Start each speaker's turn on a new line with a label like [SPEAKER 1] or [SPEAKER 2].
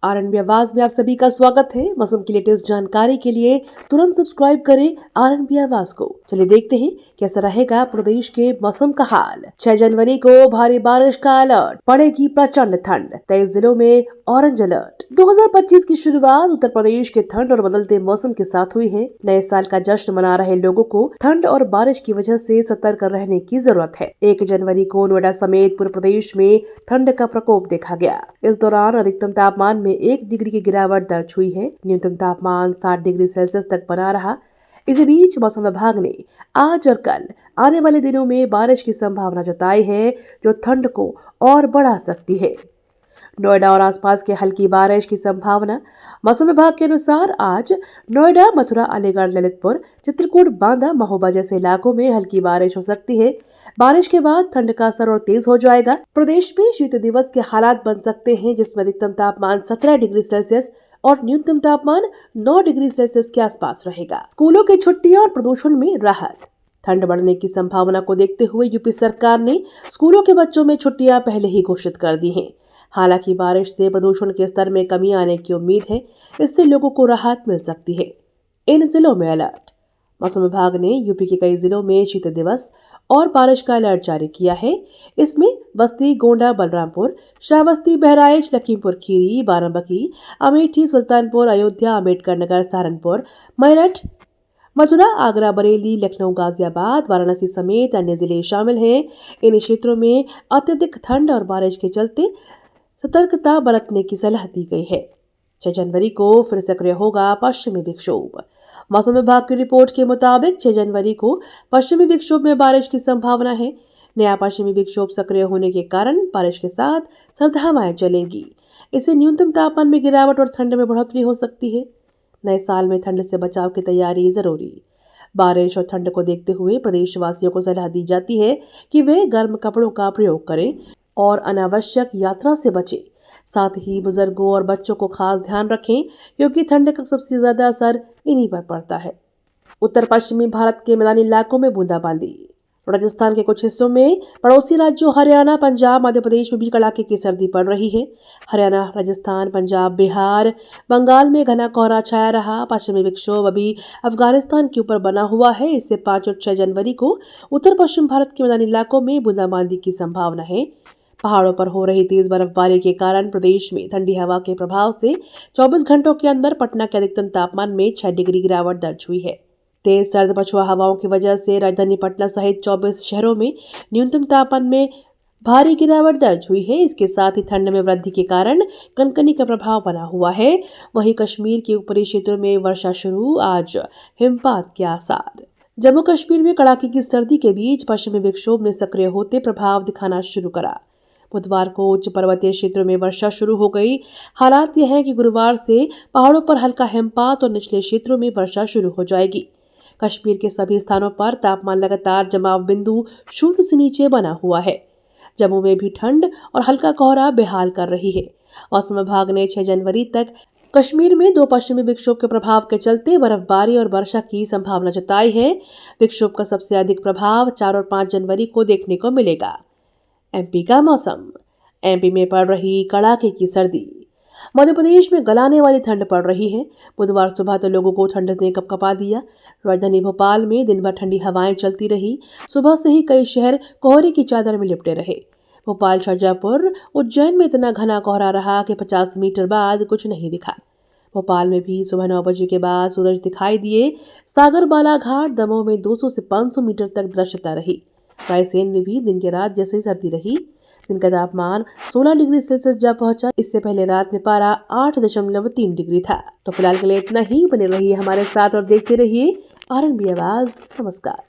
[SPEAKER 1] RNB आवाज में आप सभी का स्वागत है। मौसम की लेटेस्ट जानकारी के लिए तुरंत सब्सक्राइब करें आरएनबी आवाज को। चलिए देखते हैं कैसा रहेगा प्रदेश के मौसम का हाल। 6 जनवरी को भारी बारिश का अलर्ट, पड़ेगी प्रचंड ठंड, 23 जिलों में ऑरेंज अलर्ट। 2025 की शुरुआत उत्तर प्रदेश के ठंड और बदलते मौसम के साथ हुई है। नए साल का जश्न मना रहे लोगों को ठंड और बारिश की वजह से सतर्क रहने की जरूरत है। 1 जनवरी को नोएडा समेत पूरे प्रदेश में ठंड का प्रकोप देखा गया। इस दौरान अधिकतम तापमान में 1 डिग्री की गिरावट दर्ज हुई है। न्यूनतम तापमान 7 डिग्री सेल्सियस तक बना रहा। इसी बीच मौसम विभाग ने आज और कल आने वाले दिनों में बारिश की संभावना जताई है, जो ठंड को और बढ़ा सकती है। नोएडा और आसपास के हल्की बारिश की संभावना। मौसम विभाग के अनुसार आज नोएडा, मथुरा, अलीगढ़, ललितपुर, चित्रकूट, बांदा, महोबा जैसे इलाकों में हल्की बारिश हो सकती है। बारिश के बाद ठंड का असर और तेज हो जाएगा। प्रदेश में शीत दिवस के हालात बन सकते हैं, जिसमें अधिकतम तापमान 17 डिग्री सेल्सियस और न्यूनतम तापमान 9 डिग्री सेल्सियस के आसपास रहेगा। स्कूलों की छुट्टियां और प्रदूषण में राहत। ठंड बढ़ने की संभावना को देखते हुए यूपी सरकार ने स्कूलों के बच्चों में छुट्टियां पहले ही घोषित कर दी हैं। हालांकि बारिश से प्रदूषण के स्तर में कमी आने की उम्मीद है, इससे लोगों को राहत मिल सकती है। इन जिलों में अलर्ट। मौसम विभाग ने यूपी के कई जिलों में शीत दिवस और बारिश का अलर्ट जारी किया है। इसमें बस्ती, गोंडा, बलरामपुर, श्रावस्ती, बहराइच, लखीमपुर खीरी, बाराबंकी, अमेठी, सुल्तानपुर, अयोध्या, अम्बेडकर नगर, सहारनपुर, मेरठ, मथुरा, आगरा, बरेली, लखनऊ, गाजियाबाद, वाराणसी समेत अन्य जिले शामिल हैं। इन क्षेत्रों में अत्यधिक ठंड और बारिश के चलते सतर्कता बरतने की सलाह दी गई है। 6 जनवरी को फिर सक्रिय होगा पश्चिमी विक्षोभ। मौसम विभाग की रिपोर्ट के मुताबिक 6 जनवरी को पश्चिमी विक्षोभ में बारिश की संभावना है। नया पश्चिमी विक्षोभ सक्रिय होने के कारण बारिश के साथ सर्द हवाएं चलेंगी। इससे न्यूनतम तापमान में गिरावट और ठंड में बढ़ोतरी हो सकती है। नए साल में ठंड से बचाव की तैयारी जरूरी। बारिश और ठंड को देखते हुए प्रदेशवासियों को सलाह दी जाती है कि वे गर्म कपड़ों का प्रयोग करें और अनावश्यक यात्रा से बचें। साथ ही बुजुर्गों और बच्चों को खास ध्यान रखें, क्योंकि ठंड का सबसे ज्यादा असर इन्हीं पर पड़ता है। उत्तर पश्चिमी भारत के मैदानी इलाकों में बूंदाबांदी। राजस्थान के कुछ हिस्सों में पड़ोसी राज्यों हरियाणा, पंजाब, मध्य प्रदेश में भी कड़ाके की सर्दी पड़ रही है। हरियाणा, राजस्थान, पंजाब, बिहार, बंगाल में घना कोहरा छाया रहा। पश्चिमी विक्षोभ अभी अफगानिस्तान के ऊपर बना हुआ है। इससे 5 और 6 जनवरी को उत्तर पश्चिम भारत के मैदानी इलाकों में बूंदाबांदी की संभावना है। पहाड़ों पर हो रही तेज बर्फबारी के कारण प्रदेश में ठंडी हवा के प्रभाव से 24 घंटों के अंदर पटना के अधिकतम तापमान में 6 डिग्री गिरावट दर्ज हुई है। तेज सर्द पछुआ हवाओं की वजह से राजधानी पटना सहित 24 शहरों में न्यूनतम तापमान में भारी गिरावट दर्ज हुई है। इसके साथ ही ठंड में वृद्धि के कारण कनकनी का प्रभाव बना हुआ है। वहीं कश्मीर के ऊपरी क्षेत्रों में वर्षा शुरू, आज हिमपात के आसार। जम्मू कश्मीर में कड़ाके की सर्दी के बीच पश्चिमी विक्षोभ ने सक्रिय होते प्रभाव दिखाना शुरू करा। बुधवार को उच्च पर्वतीय क्षेत्रों में वर्षा शुरू हो गई। हालात यह है कि गुरुवार से पहाड़ों पर हल्का हिमपात और निचले क्षेत्रों में वर्षा शुरू हो जाएगी। कश्मीर के सभी स्थानों पर तापमान लगातार जमाव बिंदु 0 से नीचे बना हुआ है। जम्मू में भी ठंड और हल्का कोहरा बेहाल कर रही है। मौसम विभाग ने 6 जनवरी तक कश्मीर में 2 पश्चिमी विक्षोभ के प्रभाव के चलते बर्फबारी और वर्षा की संभावना जताई है। विक्षोभ का सबसे अधिक प्रभाव 4 और 5 जनवरी को देखने को मिलेगा। एमपी का मौसम। एमपी में पड़ रही कड़ाके की सर्दी। मध्य प्रदेश में गलाने वाली ठंड पड़ रही है। बुधवार सुबह तो लोगों को ठंड ने कपकपा दिया। राजधानी भोपाल में दिन भर ठंडी हवाएं चलती रही। सुबह से ही कई शहर कोहरे की चादर में लिपटे रहे। भोपाल, शाजापुर, उज्जैन में इतना घना कोहरा रहा कि 50 मीटर बाद कुछ नहीं दिखा। भोपाल में भी सुबह 9 बजे के बाद सूरज दिखाई दिए। सागर, बालाघाट, दमोह में 200 से 500 मीटर तक दृश्यता रही। रायसेन में भी दिन के रात जैसे ही सर्दी रही। दिन का तापमान 16 डिग्री सेल्सियस जा पहुंचा। इससे पहले रात में पारा 8.3 डिग्री था। तो फिलहाल के लिए इतना ही। बने रहिए हमारे साथ और देखते रहिए आरएनबी आवाज। नमस्कार।